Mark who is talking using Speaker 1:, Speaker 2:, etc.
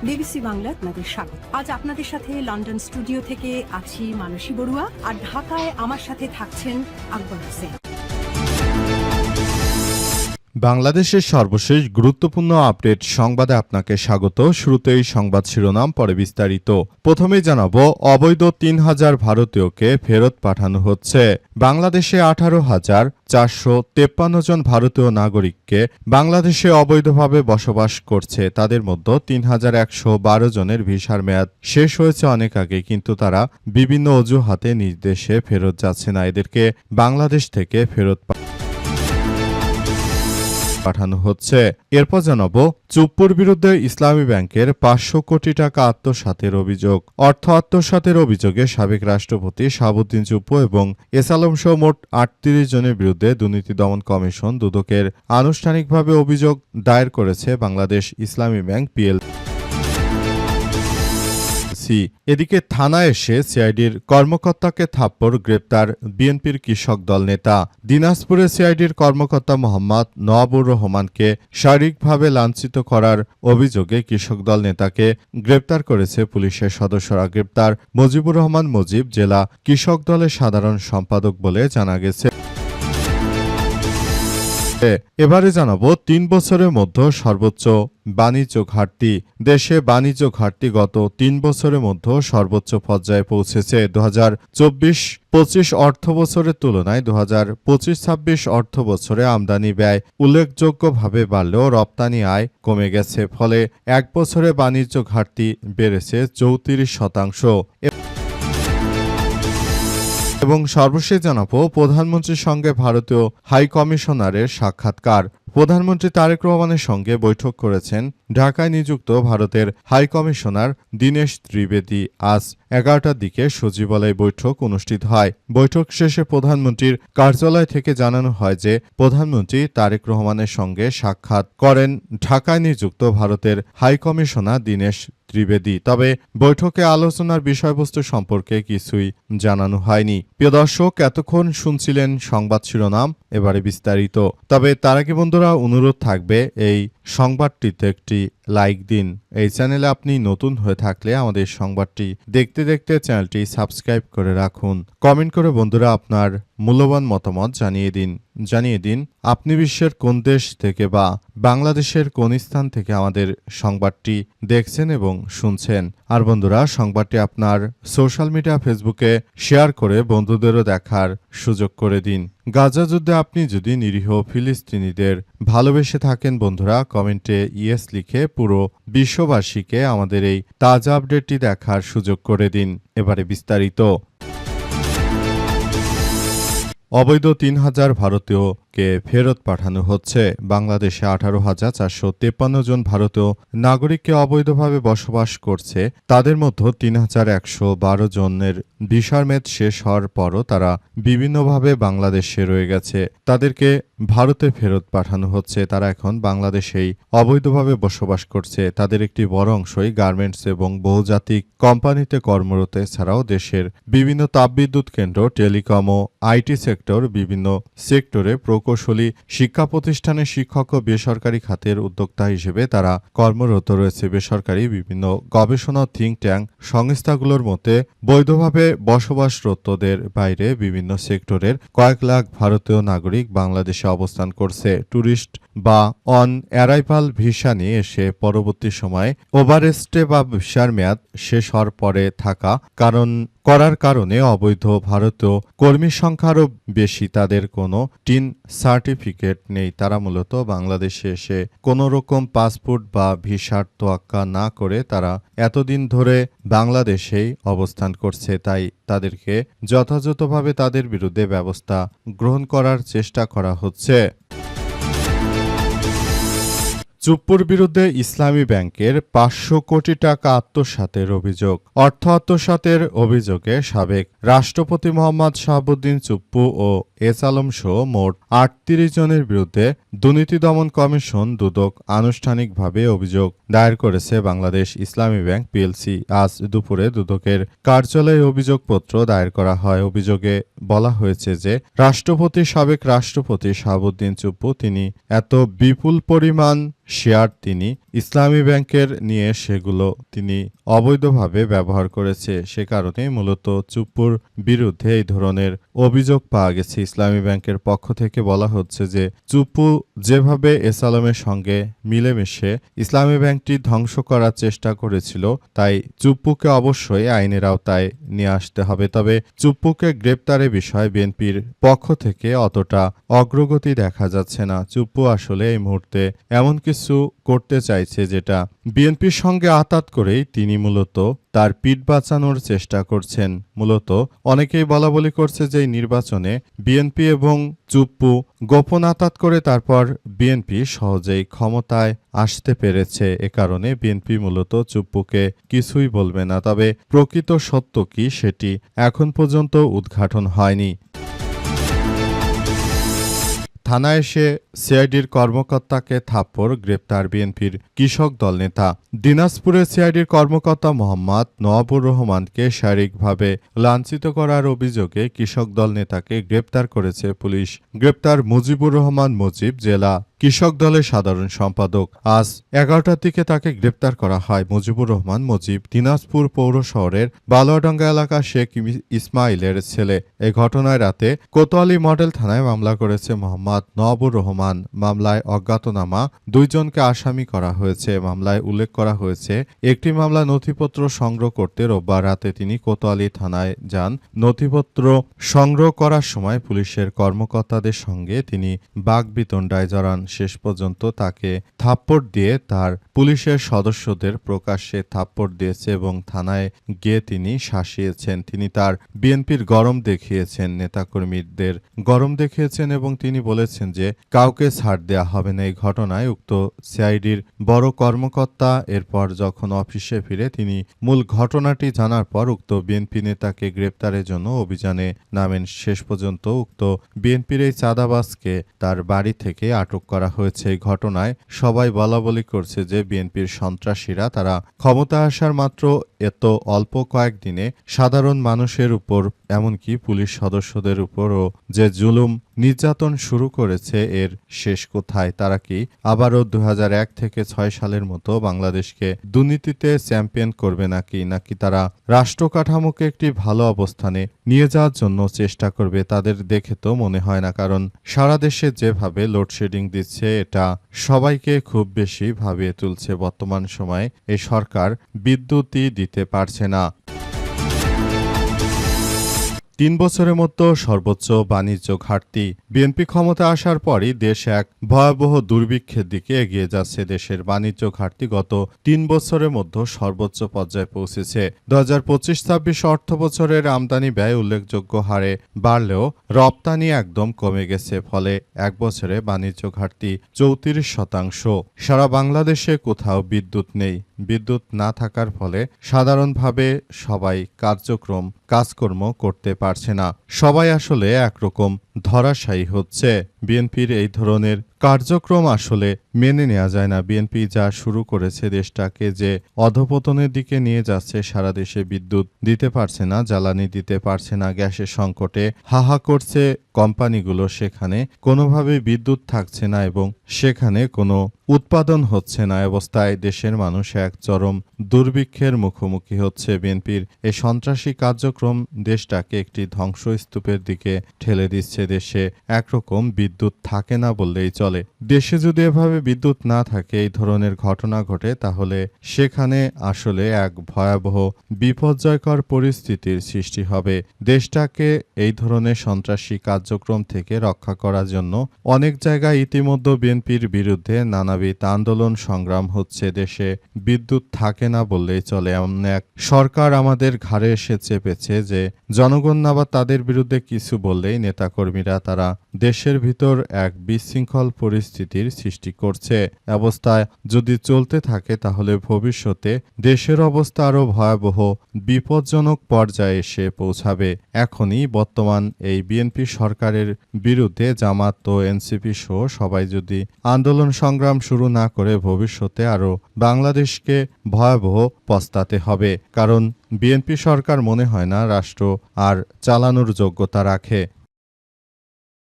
Speaker 1: BBC Bangla আপনাদের স্বাগত। আজ আপনাদের সাথে লন্ডন স্টুডিও থেকে আছি মানসী বড়ুয়া, আর ঢাকায় আমার সাথে থাকছেন আকবর হোসেন।
Speaker 2: বাংলাদেশের সর্বশেষ গুরুত্বপূর্ণ আপডেট সংবাদে আপনাকে স্বাগত। শুরুতেই সংবাদ শিরোনাম, পরে বিস্তারিত। প্রথমেই জানাবো, অবৈধ ৩,০০০ ভারতীয়কে ফেরত পাঠানো হচ্ছে। বাংলাদেশে ১৮,৪৫৩ জন ভারতীয় নাগরিককে বাংলাদেশে অবৈধভাবে বসবাস করছে। তাদের মধ্যে ৩,১১২ জনের ভিসার মেয়াদ শেষ হয়েছে অনেক আগে, কিন্তু তারা বিভিন্ন অজুহাতে নিজ দেশে ফেরত যাচ্ছে না। এদেরকে বাংলাদেশ থেকে ফেরত পাঠানো হচ্ছে। এরপর জানাবো, চুপ্পুর বিরুদ্ধে ইসলামী ব্যাংকের ৫০০ কোটি টাকা আত্মসাতের অভিযোগ। অর্থ আত্মসাতের অভিযোগে সাবেক রাষ্ট্রপতি শাহাবুদ্দিন চুপ্পু এবং এস আলম সহ মোট ৩৮ জনের বিরুদ্ধে দুর্নীতি দমন কমিশন দুদকের আনুষ্ঠানিকভাবে অভিযোগ দায়ের করেছে বাংলাদেশ ইসলামী ব্যাংক পিএলসি। এদিকে থানায় এসে সিআইডির কর্মকর্তাকে থাপ্পড়, গ্রেপ্তার বিএনপির কৃষক দল নেতা। দিনাজপুরে সিআইডির কর্মকর্তা মোহাম্মদ নওয়াবুর রহমানকে শারীরিকভাবে লাঞ্ছিত করার অভিযোগে কৃষক দল নেতাকে গ্রেপ্তার করেছে পুলিশের সদস্যরা। গ্রেপ্তার মুজিবুর রহমান মুজিব জেলা কৃষক দলের সাধারণ সম্পাদক বলে জানা গেছে। এবারে জানাবো, ৩ বছরের মধ্যে সর্বোচ্চ বাণিজ্য ঘাটতি। দেশে বাণিজ্য ঘাটতি গত ৩ বছরের মধ্যে সর্বোচ্চ পর্যায়ে পৌঁছেছে। ২০২৪-২৫ অর্থবছরের তুলনায় ২০২৫-২৬ অর্থবছরে আমদানি ব্যয় উল্লেখযোগ্যভাবে বাড়লেও রপ্তানি আয় কমে গেছে। ফলে এক বছরে বাণিজ্য ঘাটতি বেড়েছে ৩৪%। এবং সর্বশেষ জানাবো, প্রধানমন্ত্রীর সঙ্গে ভারতীয় হাইকমিশনারের সাক্ষাৎকার। প্রধানমন্ত্রী তারেক রহমানের সঙ্গে বৈঠক করেছেন ঢাকায় নিযুক্ত ভারতের হাইকমিশনার দীনেশ ত্রিবেদী। আজ ১১টার দিকে সচিবালয়ে বৈঠক অনুষ্ঠিত হয়। বৈঠক শেষে প্রধানমন্ত্রীর কার্যালয় থেকে জানানো হয় যে প্রধানমন্ত্রী তারেক রহমানের সঙ্গে সাক্ষাৎ করেন ঢাকায় নিযুক্ত ভারতের হাইকমিশনার দীনেশ ত্রিবেদী। তবে বৈঠকে আলোচনার বিষয়বস্তু সম্পর্কে কিছুই জানানো হয়নি। প্রিয় দর্শক, এতক্ষণ শুনছিলেন সংবাদ শিরোনাম, এবারে বিস্তারিত। তবে তার আগে বন্ধুরা, অনুরোধ থাকবে এই সংবাদটিতে একটি লাইক দিন। এই চ্যানেলে আপনি নতুন হয়ে থাকলে আমাদের সংবাদটি দেখতে দেখতে চ্যানেলটি সাবস্ক্রাইব করে রাখুন। কমেন্ট করে বন্ধুরা আপনার মূল্যবান মতামত জানিয়ে দিন আপনি বিশ্বের কোন দেশ থেকে বা বাংলাদেশের কোন স্থান থেকে আমাদের সংবাদটি দেখছেন এবং শুনছেন। আর বন্ধুরা, সংবাদটি আপনার সোশ্যাল মিডিয়া ফেসবুকে শেয়ার করে বন্ধুদেরও দেখার সুযোগ করে দিন। গাজা যুদ্ধে আপনি যদি নিরীহ ফিলিস্তিনিদের ভালোবেসে থাকেন বন্ধুরা, কমেন্টে ইয়েস লিখে পুরো বিশ্ববাসীকে আমাদের এই তাজা আপডেটটি দেখার সুযোগ করে দিন। এবারে বিস্তারিত। অবৈধ ৩,০০০ ভারতীয়কে ফেরত পাঠানো হচ্ছে। বাংলাদেশে ১৮,৪৫৩ জন ভারতীয় নাগরিককে অবৈধভাবে বসবাস করছে। তাদের মধ্যে ৩,১১২ জনের ভিসার মেয়াদ শেষ হওয়ার পরও তারা বিভিন্নভাবে বাংলাদেশে রয়ে গেছে। তাদেরকে ভারতে ফেরত পাঠানো হচ্ছে। তারা এখন বাংলাদেশেই অবৈধভাবে বসবাস করছে। তাদের একটি বড় অংশই গার্মেন্টস এবং বহুজাতিক কোম্পানিতে কর্মরত। এছাড়াও দেশের বিভিন্ন তাপবিদ্যুৎ কেন্দ্র, টেলিকম ও আইটি সেক্টর, বিভিন্ন সেক্টরে প্রকৌশলী শিক্ষা প্রতিষ্ঠানের শিক্ষক ও বেসরকারি খাতের উদ্যোক্তা হিসেবে তারা কর্মরত রয়েছে। বেসরকারি বিভিন্ন গবেষণা থিঙ্ক ট্যাঙ্ক সংস্থাগুলোর মতে বৈধভাবে বসবাসরতদের বাইরে বিভিন্ন সেক্টরের কয়েক লাখ ভারতীয় নাগরিক বাংলাদেশে অবস্থান করছে। ট্যুরিস্ট বা অন অ্যারাইভাল ভিসা নিয়ে এসে পরবর্তী সময়ে ওভারস্টে বা ভিসার মেয়াদ শেষ হওয়ার পরে থাকা করার কারণে অবৈধ ভারতীয় কর্মীর সংখ্যা আরও বেশি। তাদের কোনো টিন সার্টিফিকেট নেই। তারা মূলত বাংলাদেশে এসে কোনো রকম পাসপোর্ট বা ভিসার তোয়াক্কা না করে তারা এতদিন ধরে বাংলাদেশেই অবস্থান করছে। তাই তাদেরকে যথাযথভাবে তাদের বিরুদ্ধে ব্যবস্থা গ্রহণ করার চেষ্টা করা হচ্ছে। চুপ্পুর বিরুদ্ধে ইসলামী ব্যাংকের ৫০০ কোটি টাকা আত্মসাতের অভিযোগ। অর্থ আত্মসাতের অভিযোগে সাবেক রাষ্ট্রপতি মোহাম্মদ শাহাবুদ্দিন চুপ্পু ও এস আলম সহ মোট ৩৮ জনের বিরুদ্ধে দুর্নীতি দমন কমিশন দুদক আনুষ্ঠানিকভাবে অভিযোগ দায়ের করেছে বাংলাদেশ ইসলামী ব্যাংক পিএলসি। আজ দুপুরে দুদকের কার্যালয়ে অভিযোগপত্র দায়ের করা হয়। অভিযোগে বলা হয়েছে যে সাবেক রাষ্ট্রপতি শাহাবুদ্দিন চুপ্পু তিনি এত বিপুল পরিমাণ শেয়ার তিনি ইসলামী ব্যাংকের নিয়ে সেগুলো তিনি অবৈধভাবে ব্যবহার করেছে। সে কারণে মূলত চুপ্পুর বিরুদ্ধে এই ধরনের অভিযোগ পাওয়া গেছে। ইসলামী ব্যাংকের পক্ষ থেকে বলা হচ্ছে যে চুপ্পু যেভাবে এসালামের সঙ্গে মিলেমিশে ইসলামী ব্যাংকটি ধ্বংস করার চেষ্টা করেছিল, তাই চুপ্পুকে অবশ্যই আইনের আওতায় নিয়ে আসতে হবে। তবে চুপ্পুকে গ্রেপ্তারের বিষয়ে বিএনপির পক্ষ থেকে অতটা অগ্রগতি দেখা যাচ্ছে না। চুপ্পু আসলে এই মুহূর্তে এমন কিছু করতে চাইছে যেটা বিএনপির সঙ্গে আঁতাত করেই তিনি মূলত তার পিঠ বাঁচানোর চেষ্টা করছেন। মূলত অনেকেই বলাবলি করছে যে এই নির্বাচনে বিএনপি এবং চুপ্পু গোপন আঁতাত করে তারপর বিএনপি সহজেই ক্ষমতায় আসতে পেরেছে। এ কারণে বিএনপি মূলত চুপ্পুকে কিছুই বলবে না। তবে প্রকৃত সত্য কি সেটি এখন পর্যন্ত উদ্ঘাটন হয়নি। থানায় এসে সিআইডির কর্মকর্তাকে থাপ্পড়, গ্রেপ্তার বিএনপির কৃষক দল নেতা। দিনাজপুরের সিআইডির কর্মকর্তা মোহাম্মদ নওয়াবুর রহমানকে শারীরিকভাবে লাঞ্ছিত করার অভিযোগে কৃষক দল নেতাকে গ্রেপ্তার করেছে পুলিশ। গ্রেপ্তার মুজিবুর রহমান মুজিব, জেলা কৃষক দলের সাধারণ সম্পাদক। আজ 11টার দিকে তাকে গ্রেপ্তার করা হয়। মুজিবুর রহমান মুজিব দিনাজপুর পৌর শহরের বালুয়াডাঙ্গা এলাকার শেখ ইসমাইলের ছেলে। এই ঘটনায় রাতে কোতোয়ালি মডেল থানায় মামলা করেছে মোহাম্মদ নওয়াবুর রহমান। মামলায় অজ্ঞাতনামা 2 জনকে আসামি করা হয়েছে। মামলায় উল্লেখ করা হয়েছে, একটি মামলা নথিপত্র সংগ্রহ করতে রোববার রাতে তিনি কোতোয়ালি থানায় যান। নথিপত্র সংগ্রহ করার সময় পুলিশের কর্মকর্তাদের সঙ্গে তিনি বাকবিতণ্ডায় জড়ান। শেষ পর্যন্ত তাকে থাপ্পড় দিয়ে তার পুলিশের সদস্যদের প্রকাশ্যে থাপ্পড় দিয়েছে এবং থানায় গিয়ে তিনি শাসিয়েছেন। তিনি তার বিএনপির গরম দেখিয়েছেন, নেতাকর্মীদের গরম দেখিয়েছেন এবং তিনি বলেছেন যে কাউকে ছাড় দেয়া হবে না। এই ঘটনায় উক্ত সিআইডির বড় কর্মকর্তা এরপর যখন অফিসে ফিরে তিনি মূল ঘটনাটি জানার পর উক্ত বিএনপি নেতাকে গ্রেপ্তারের জন্য অভিযানে নামেন। শেষ পর্যন্ত উক্ত বিএনপির এই চাঁদাবাজকে তার বাড়ি থেকে আটক করা হয়েছে। এই ঘটনায় সবাই বলাবলি করছে যে বিএনপির সন্ত্রাসীরা তারা ক্ষমতা আসার মাত্র এত অল্প কয়েকদিনে সাধারণ মানুষের উপর, এমনকি পুলিশ সদস্যদের উপরও যে জুলুম নির্যাতন শুরু করেছে, এর শেষ কোথায়? তারা কি আবারও 2001 থেকে 6 সালের মতো বাংলাদেশকে দুর্নীতিতে চ্যাম্পিয়ন করবে নাকি তারা রাষ্ট্র কাঠামোকে একটি ভালো অবস্থানে নিয়ে যাওয়ার জন্য চেষ্টা করবে? তাদের দেখে তো মনে হয় না, কারণ সারা দেশে যেভাবে লোডশেডিং দিচ্ছে এটা সবাইকে খুব বেশি ভাবিয়ে তুলছে। বর্তমান সময়ে এই সরকার বিদ্যুৎই দিতে পারছে না। 3 বছরের মতো সর্বোচ্চ বাণিজ্য ঘাটতি। বিএনপি ক্ষমতা আসার পরই দেশ এক ভয়াবহ দুর্ভিক্ষের দিকে এগিয়ে যাচ্ছে। দেশের বাণিজ্য ঘাটতি গত 3 বছরের মধ্যে সর্বোচ্চ পর্যায়ে পৌঁছেছে। 2025-26 অর্থ বছরের আমদানি ব্যয় উল্লেখযোগ্য হারে বাড়লেও রপ্তানি একদম কমে গেছে। ফলে এক বছরে বাণিজ্য ঘাটতি 34%। সারা বাংলাদেশে কোথাও বিদ্যুৎ নেই। বিদ্যুৎ না থাকার ফলে সাধারণভাবে সবাই কাজকর্ম করতে পারছে না। সবাই আসলে একরকম ধরাশায়ী হচ্ছে। বিএনপির এই ধরনের কার্যক্রম আসলে মেনে নেওয়া যায় না। বিএনপি যা শুরু করেছে, দেশটাকে যে অধপতনের দিকে নিয়ে যাচ্ছে, সারা দেশে বিদ্যুৎ দিতে পারছে না, জ্বালানি দিতে পারছে না, গ্যাসের সংকটে হাহা করছে কোম্পানিগুলো, সেখানে কোনোভাবে বিদ্যুৎ থাকছে না এবং সেখানে কোনো উৎপাদন হচ্ছে না। অবস্থায় দেশের মানুষ এক চরম দুর্ভিক্ষের মুখোমুখি হচ্ছে। বিএনপির এই সন্ত্রাসী কার্যক্রম দেশটাকে একটি ধ্বংসস্তূপের দিকে ঠেলে দিচ্ছে। দেশে একরকম বিদ্যুৎ থাকে না বললেই চলে। দেশে যদি এভাবে বিদ্যুৎ না থাকে, এই ধরনের ঘটনা ঘটে, তাহলে সেখানে আসলে এক ভয়াবহ বিপর্যয়কর পরিস্থিতির সৃষ্টি হবে। দেশটাকে এই ধরনের সন্ত্রাসী কার্যক্রম থেকে রক্ষা করার জন্য অনেক জায়গায় ইতিমধ্যে বিএনপির বিরুদ্ধে নানাবিধ আন্দোলন সংগ্রাম হচ্ছে। দেশে বিদ্যুৎ থাকে না বললেই চলে। এমন এক সরকার আমাদের ঘাড়ে এসে চেপেছে যে জনগণ আবার তাদের বিরুদ্ধে কিছু বললেই নেতাকর্মীরা তারা দেশের ভিতর এক বিশৃঙ্খল পরিস্থিতির সৃষ্টি করছে। অবস্থায় যদি চলতে থাকে তাহলে ভবিষ্যতে দেশের অবস্থা আরও ভয়াবহ বিপজ্জনক পর্যায়ে এসে পৌঁছাবে। এখনই বর্তমান এই বিএনপি সরকারের বিরুদ্ধে জামাত ও এনসিপি সহ সবাই যদি আন্দোলন সংগ্রাম শুরু না করে, ভবিষ্যতে আরও বাংলাদেশকে ভয়াবহ পস্তাতে হবে। কারণ বিএনপি সরকার মনে হয় না রাষ্ট্র আর চালানোর যোগ্যতা রাখে।